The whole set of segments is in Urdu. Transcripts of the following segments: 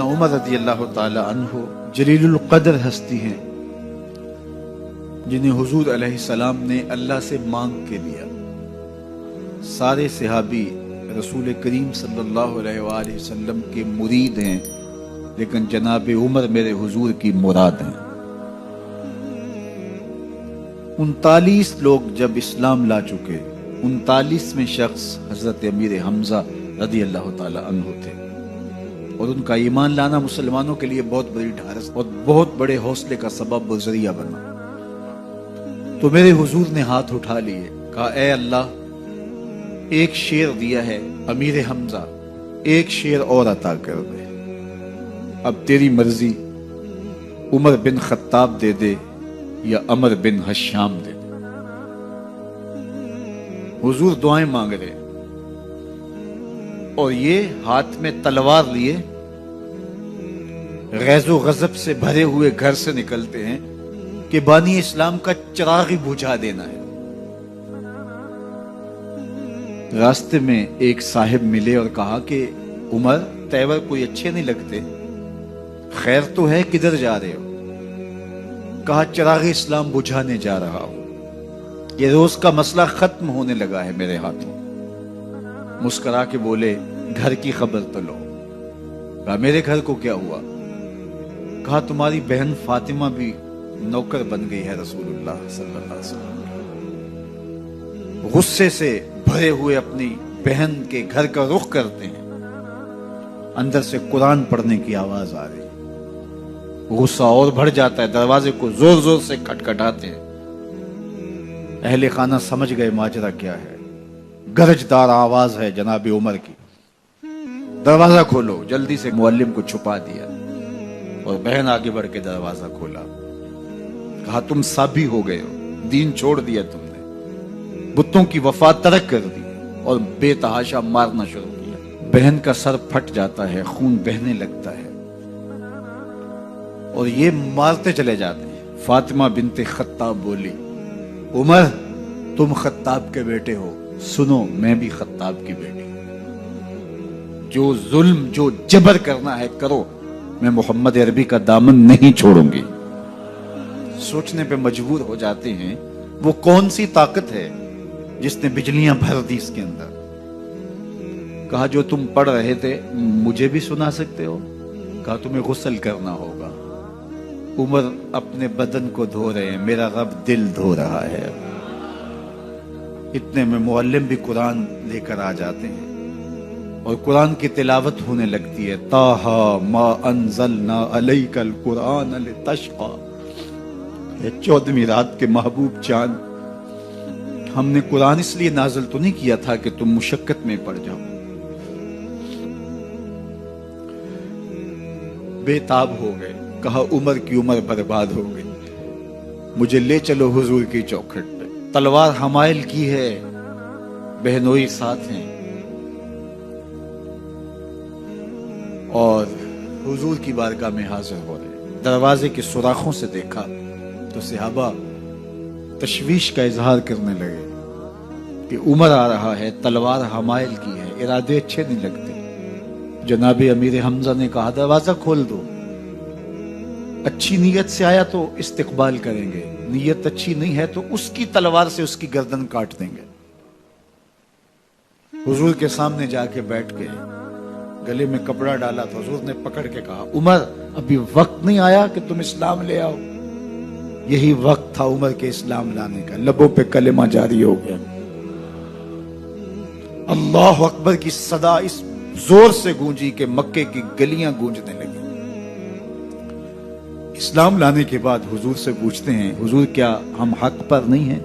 سیدنا عمر رضی اللہ تعالی عنہ جلیل القدر ہستی ہیں جنہیں حضور علیہ السلام نے اللہ سے مانگ کے لیا۔ سارے صحابی رسول کریم صلی اللہ علیہ وآلہ وسلم کے مرید ہیں، لیکن جناب عمر میرے حضور کی مراد ہیں۔ 39 لوگ جب اسلام لا چکے، 39ویں شخص حضرت امیر حمزہ رضی اللہ تعالی عنہ تھے، اور ان کا ایمان لانا مسلمانوں کے لیے بہت بڑی ڈھارس اور بہت بڑے حوصلے کا سبب و ذریعہ بنا۔ تو میرے حضور نے ہاتھ اٹھا لیے، کہا اے اللہ، ایک شیر دیا ہے امیر حمزہ، ایک شیر اور عطا کر دے، اب تیری مرضی، عمر بن خطاب دے دے یا عمر بن حشام دے دے۔ حضور دعائیں مانگ رہے اور یہ ہاتھ میں تلوار لیے غیظ و غضب سے بھرے ہوئے گھر سے نکلتے ہیں کہ بانی اسلام کا چراغ ہی بجھا دینا ہے۔ راستے میں ایک صاحب ملے اور کہا کہ عمر، تیور کوئی اچھے نہیں لگتے، خیر تو ہے، کدھر جا رہے ہو؟ کہا چراغ اسلام بجھانے جا رہا ہوں، یہ روز کا مسئلہ ختم ہونے لگا ہے میرے ہاتھوں۔ مسکرا کے بولے گھر کی خبر تو لو۔ کہا میرے گھر کو کیا ہوا؟ کہا تمہاری بہن فاطمہ بھی نوکر بن گئی ہے رسول اللہ صلی اللہ علیہ وسلم۔ غصے سے بھرے ہوئے اپنی بہن کے گھر کا رخ کرتے ہیں، اندر سے قرآن پڑھنے کی آواز آ رہی، غصہ اور بڑھ جاتا ہے، دروازے کو زور زور سے کھٹکھٹاتے ہیں۔ اہل خانہ سمجھ گئے ماجرا کیا ہے، گرجدار آواز ہے جناب عمر کی، دروازہ کھولو۔ جلدی سے معلم کو چھپا دیا اور بہن آگے بڑھ کے دروازہ کھولا۔ کہا تم سابی ہو گئے ہو، دین چھوڑ دیا تم نے، بتوں کی وفا ترک کر دی اور بے تحاشا مارنا شروع کیا۔ بہن کا سر پھٹ جاتا ہے، خون بہنے لگتا ہے اور یہ مارتے چلے جاتے ہیں۔ فاطمہ بنت خطاب بولی عمر، تم خطاب کے بیٹے ہو، سنو میں بھی خطاب کی بیٹی ہوں، جو ظلم جو جبر کرنا ہے کرو، میں محمد عربی کا دامن نہیں چھوڑوں گی۔ سوچنے پہ مجبور ہو جاتے ہیں وہ کون سی طاقت ہے جس نے بجلیاں بھر دی اس کے اندر۔ کہا جو تم پڑھ رہے تھے مجھے بھی سنا سکتے ہو؟ کہا تمہیں غسل کرنا ہوگا۔ عمر اپنے بدن کو دھو رہے ہیں، میرا رب دل دھو رہا ہے۔ اتنے میں معلم بھی قرآن لے کر آ جاتے ہیں اور قرآن کی تلاوت ہونے لگتی ہے۔ طٰہٰ ما انزلنا علیک القرآن لتشقیٰ، 14ویں رات کے محبوب چاند، ہم نے قرآن اس لیے نازل تو نہیں کیا تھا کہ تم مشقت میں پڑ جاؤ۔ بے تاب ہو گئے، کہا عمر کی عمر برباد ہو گئی، مجھے لے چلو حضور کی چوکھٹ پہ۔ تلوار حمائل کی ہے، بہنوئی ساتھ ہیں، اور حضور کی بارگاہ میں حاضر ہو رہے۔ دروازے کے سوراخوں سے دیکھا تو صحابہ تشویش کا اظہار کرنے لگے کہ عمر آ رہا ہے، تلوار حمائل کی ہے، ارادے اچھے نہیں لگتے۔ جناب امیر حمزہ نے کہا دروازہ کھول دو، اچھی نیت سے آیا تو استقبال کریں گے، نیت اچھی نہیں ہے تو اس کی تلوار سے اس کی گردن کاٹ دیں گے۔ حضور کے سامنے جا کے بیٹھ گئے، گلے میں کپڑا ڈالا تو حضور نے پکڑ کے کہا عمر، ابھی وقت نہیں آیا کہ تم اسلام لے آؤ؟ یہی وقت تھا عمر کے اسلام لانے کا۔ لبوں پہ کلمہ جاری ہو گیا، اللہ اکبر کی صدا اس زور سے گونجی کہ مکے کی گلیاں گونجنے لگی۔ اسلام لانے کے بعد حضور سے پوچھتے ہیں حضور کیا ہم حق پر نہیں ہیں؟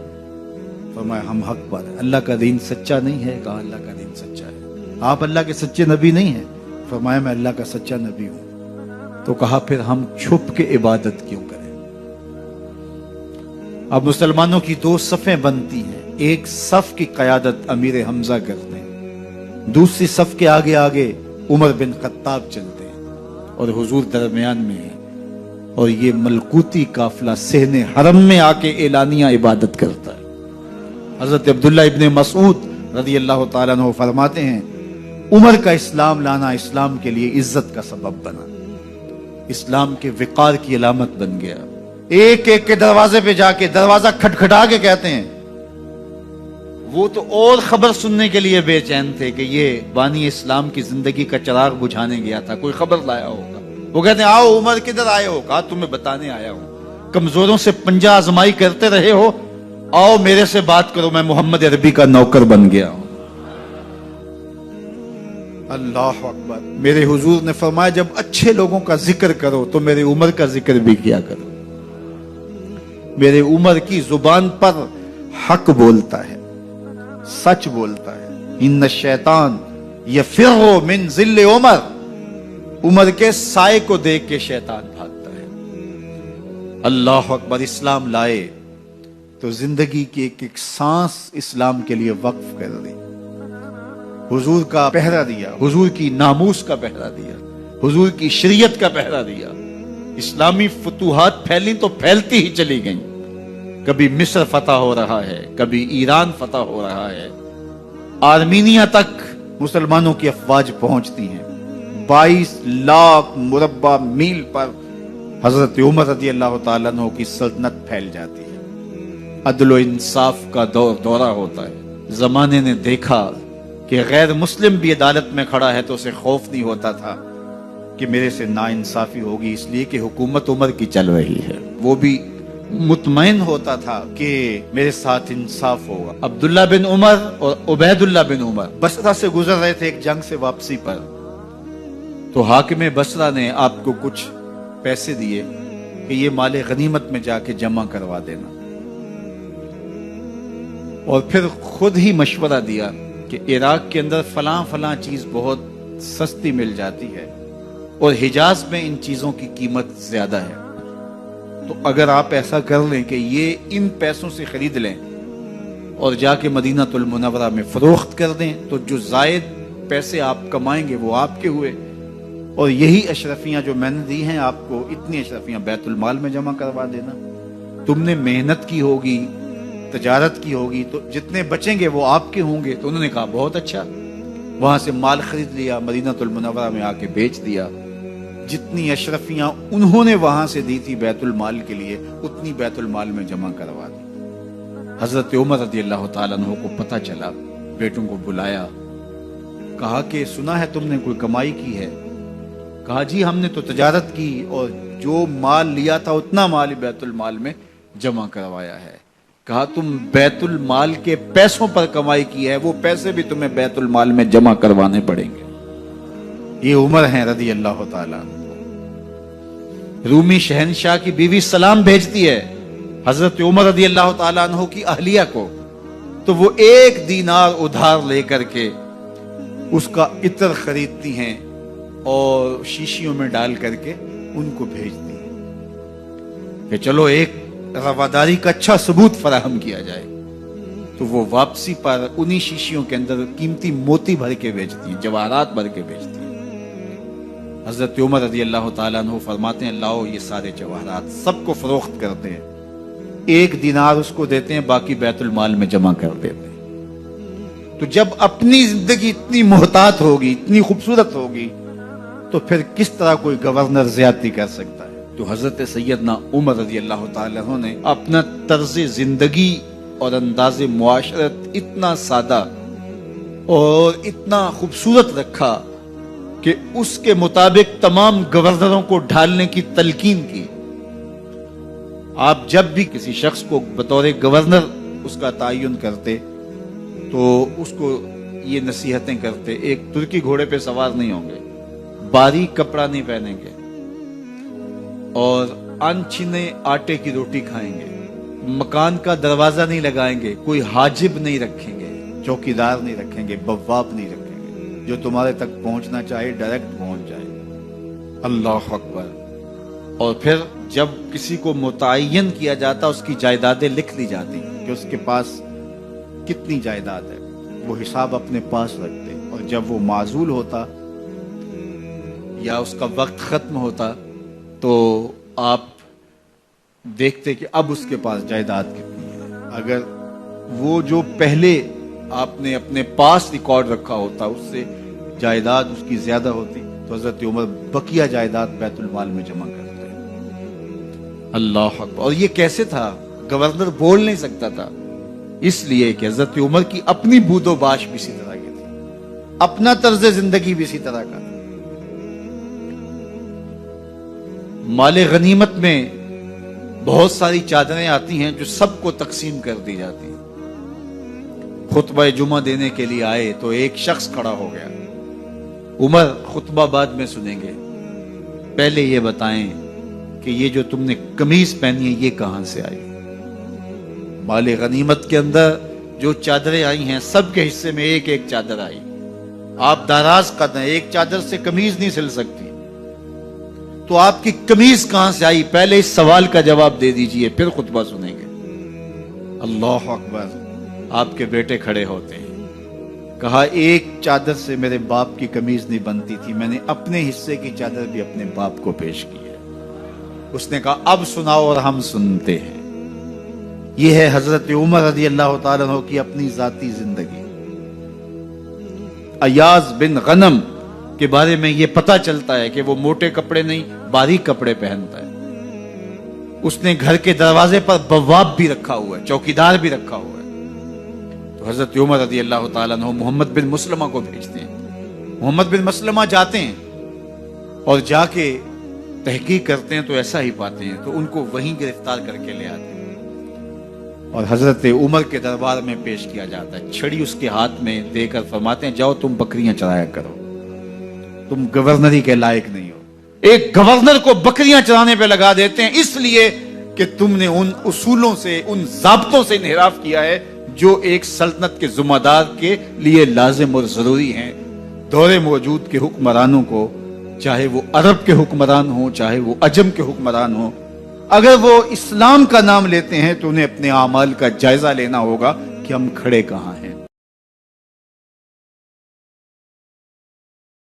فرمایا ہم حق پر ہیں۔ اللہ کا دین سچا نہیں ہے؟ کہا اللہ کا دین سچا ہے۔ آپ اللہ کے سچے نبی نہیں ہیں؟ فرمایا میں اللہ کا سچا نبی ہوں۔ تو کہا پھر ہم چھپ کے عبادت کیوں کریں؟ اب مسلمانوں کی دو صفیں بنتی ہیں، ایک صف کی قیادت امیر حمزہ کرتے ہیں، دوسری صف کے آگے آگے عمر بن خطاب چلتے ہیں اور حضور درمیان میں ہیں، اور یہ ملکوتی قافلہ صحن حرم میں آ کے اعلانیہ عبادت کرتا ہے۔ حضرت عبداللہ ابن مسعود رضی اللہ تعالیٰ عنہ فرماتے ہیں عمر کا اسلام لانا اسلام کے لیے عزت کا سبب بنا، اسلام کے وقار کی علامت بن گیا۔ ایک ایک کے دروازے پہ جا کے دروازہ کھٹکھٹا کے کہتے ہیں، وہ تو اور خبر سننے کے لیے بے چین تھے کہ یہ بانی اسلام کی زندگی کا چراغ بجھانے گیا تھا، کوئی خبر لایا ہوگا۔ وہ کہتے ہیں آؤ عمر کدھر آئے ہو؟ کہا تمہیں بتانے آیا ہوں، کمزوروں سے پنجہ آزمائی کرتے رہے ہو، آؤ میرے سے بات کرو، میں محمد عربی کا نوکر بن گیا ہوں۔ اللہ اکبر۔ میرے حضور نے فرمایا جب اچھے لوگوں کا ذکر کرو تو میرے عمر کا ذکر بھی کیا کرو۔ میرے عمر کی زبان پر حق بولتا ہے، سچ بولتا ہے۔ ان الشیطان یفر من ظل عمر، عمر کے سائے کو دیکھ کے شیطان بھاگتا ہے۔ اللہ اکبر۔ اسلام لائے تو زندگی کی ایک ایک سانس اسلام کے لیے وقف کر دی، حضور کا پہرا دیا، حضور کی ناموس کا پہرا دیا، حضور کی شریعت کا پہرا دیا۔ اسلامی فتوحات پھیلی تو پھیلتی ہی چلی گئیں، کبھی مصر فتح ہو رہا ہے، کبھی ایران فتح ہو رہا ہے، آرمینیا تک مسلمانوں کی افواج پہنچتی ہیں۔ 22 لاکھ مربع میل پر حضرت عمر رضی اللہ تعالیٰ عنہ کی سلطنت پھیل جاتی ہے۔ عدل و انصاف کا دورہ ہوتا ہے۔ زمانے نے دیکھا کہ غیر مسلم بھی عدالت میں کھڑا ہے تو اسے خوف نہیں ہوتا تھا کہ میرے سے ناانصافی ہوگی، اس لیے کہ حکومت عمر کی چل رہی ہے۔ وہ بھی مطمئن ہوتا تھا کہ میرے ساتھ انصاف ہوگا۔ عبداللہ بن عمر اور عبید اللہ بن عمر بصرہ سے گزر رہے تھے ایک جنگ سے واپسی پر، تو حاکم بصرہ نے آپ کو کچھ پیسے دیے کہ یہ مال غنیمت میں جا کے جمع کروا دینا، اور پھر خود ہی مشورہ دیا کہ عراق کے اندر فلاں فلاں چیز بہت سستی مل جاتی ہے اور حجاز میں ان چیزوں کی قیمت زیادہ ہے، تو اگر آپ ایسا کر لیں کہ یہ ان پیسوں سے خرید لیں اور جا کے مدینہ المنورہ میں فروخت کر دیں تو جو زائد پیسے آپ کمائیں گے وہ آپ کے ہوئے، اور یہی اشرفیاں جو میں نے دی ہیں آپ کو، اتنی اشرفیاں بیت المال میں جمع کروا دینا۔ تم نے محنت کی ہوگی، تجارت کی ہوگی، تو جتنے بچیں گے وہ آپ کے ہوں گے۔ تو انہوں نے کہا بہت اچھا، وہاں سے مال خرید لیا، مدینہ المنورہ میں آ کے بیچ دیا۔ جتنی اشرفیاں انہوں نے وہاں سے دی تھی بیت المال کے لیے، اتنی بیت المال میں جمع کروا دی۔ حضرت عمر رضی اللہ تعالیٰ عنہ کو پتہ چلا، بیٹوں کو بلایا، کہا کہ سنا ہے تم نے کوئی کمائی کی ہے؟ کہا جی ہم نے تو تجارت کی اور جو مال لیا تھا اتنا مال بیت المال میں جمع کروایا ہے۔ کہا تم بیت المال کے پیسوں پر کمائی کی ہے، وہ پیسے بھی تمہیں بیت المال میں جمع کروانے پڑیں گے۔ یہ عمر ہیں رضی اللہ تعالیٰ۔ رومی شہنشاہ کی بیوی سلام بھیجتی ہے حضرت عمر رضی اللہ تعالیٰ عنہ کی اہلیہ کو، تو وہ 1 دینار ادھار لے کر کے اس کا عطر خریدتی ہیں اور شیشیوں میں ڈال کر کے ان کو بھیجتی ہیں کہ چلو ایک رواداری کا اچھا ثبوت فراہم کیا جائے۔ تو وہ واپسی پر انہی شیشیوں کے اندر قیمتی موتی بھر کے بیچتی ہیں، جواہرات بھر کے بیچتی ہیں۔ حضرت عمر رضی اللہ تعالیٰ عنہ فرماتے ہیں لاؤ یہ سارے جواہرات، سب کو فروخت کرتے ہیں، 1 دینار اس کو دیتے ہیں، باقی بیت المال میں جمع کر دیتے ہیں۔ تو جب اپنی زندگی اتنی محتاط ہوگی، اتنی خوبصورت ہوگی، تو پھر کس طرح کوئی گورنر زیادتی کر سکتا ہے؟ تو حضرت سیدنا عمر رضی اللہ تعالیٰ عنہ نے اپنا طرز زندگی اور انداز معاشرت اتنا سادہ اور اتنا خوبصورت رکھا کہ اس کے مطابق تمام گورنروں کو ڈھالنے کی تلقین کی۔ آپ جب بھی کسی شخص کو بطور گورنر اس کا تعین کرتے تو اس کو یہ نصیحتیں کرتے، ایک ترکی گھوڑے پہ سوار نہیں ہوں گے، باریک کپڑا نہیں پہنیں گے، اور انچھنے آٹے کی روٹی کھائیں گے، مکان کا دروازہ نہیں لگائیں گے، کوئی حاجب نہیں رکھیں گے، چوکیدار نہیں رکھیں گے، بواب نہیں رکھیں گے، جو تمہارے تک پہنچنا چاہے ڈائریکٹ پہنچ جائے۔ اللہ اکبر۔ اور پھر جب کسی کو متعین کیا جاتا اس کی جائیدادیں لکھ لی جاتی کہ اس کے پاس کتنی جائیداد ہے، وہ حساب اپنے پاس رکھتے، اور جب وہ معزول ہوتا یا اس کا وقت ختم ہوتا تو آپ دیکھتے کہ اب اس کے پاس جائیداد کتنی ہے۔ اگر وہ جو پہلے آپ نے اپنے پاس ریکارڈ رکھا ہوتا اس سے جائیداد اس کی زیادہ ہوتی تو حضرت عمر بقیہ جائیداد بیت المال میں جمع کرتے۔ اللہ اکبر۔ اور یہ کیسے تھا؟ گورنر بول نہیں سکتا تھا، اس لیے کہ حضرت عمر کی اپنی بود و باش بھی اسی طرح کی تھی، اپنا طرز زندگی بھی اسی طرح کا تھا۔ مال غنیمت میں بہت ساری چادریں آتی ہیں جو سب کو تقسیم کر دی جاتی ہیں۔ خطبہ جمعہ دینے کے لیے آئے تو ایک شخص کھڑا ہو گیا، عمر خطبہ بعد میں سنیں گے، پہلے یہ بتائیں کہ یہ جو تم نے قمیض پہنی ہے یہ کہاں سے آئی؟ مال غنیمت کے اندر جو چادریں آئی ہیں سب کے حصے میں ایک ایک چادر آئی، آپ داراز قد ہیں، ایک چادر سے قمیض نہیں سل سکتی، تو آپ کی قمیض کہاں سے آئی؟ پہلے اس سوال کا جواب دے دیجئے، پھر خطبہ سنیں گے۔ اللہ اکبر۔ آپ کے بیٹے کھڑے ہوتے ہیں، کہا ایک چادر سے میرے باپ کی قمیض نہیں بنتی تھی، میں نے اپنے حصے کی چادر بھی اپنے باپ کو پیش کی ہے۔ اس نے کہا اب سناؤ، اور ہم سنتے ہیں۔ یہ ہے حضرت عمر رضی اللہ تعالیٰ عنہ کی اپنی ذاتی زندگی۔ ایاز بن غنم کے بارے میں یہ پتا چلتا ہے کہ وہ موٹے کپڑے نہیں باریک کپڑے پہنتا ہے۔ اس نے گھر کے دروازے پر بواب بھی رکھا ہوا ہے، چوکیدار بھی رکھا ہوا ہے۔ تو حضرت عمر رضی اللہ تعالیٰ عنہ محمد بن مسلمہ کو بھیجتے ہیں، محمد بن مسلمہ جاتے ہیں اور جا کے تحقیق کرتے ہیں تو ایسا ہی پاتے ہیں، تو ان کو وہیں گرفتار کر کے لے آتے ہیں اور حضرت عمر کے دربار میں پیش کیا جاتا ہے۔ چھڑی اس کے ہاتھ میں دے کر فرماتے ہیں جاؤ تم بکریاں چرایا کرو، تم گورنری کے لائق نہیں ہو۔ ایک گورنر کو بکریاں چرانے پہ لگا دیتے ہیں اس لیے کہ تم نے ان اصولوں سے، ان ضابطوں سے انحراف کیا ہے جو ایک سلطنت کے ذمہ دار کے لیے لازم اور ضروری ہیں۔ دور موجود کے حکمرانوں کو، چاہے وہ عرب کے حکمران ہوں چاہے وہ عجم کے حکمران ہوں، اگر وہ اسلام کا نام لیتے ہیں تو انہیں اپنے اعمال کا جائزہ لینا ہوگا کہ ہم کھڑے کہاں ہیں۔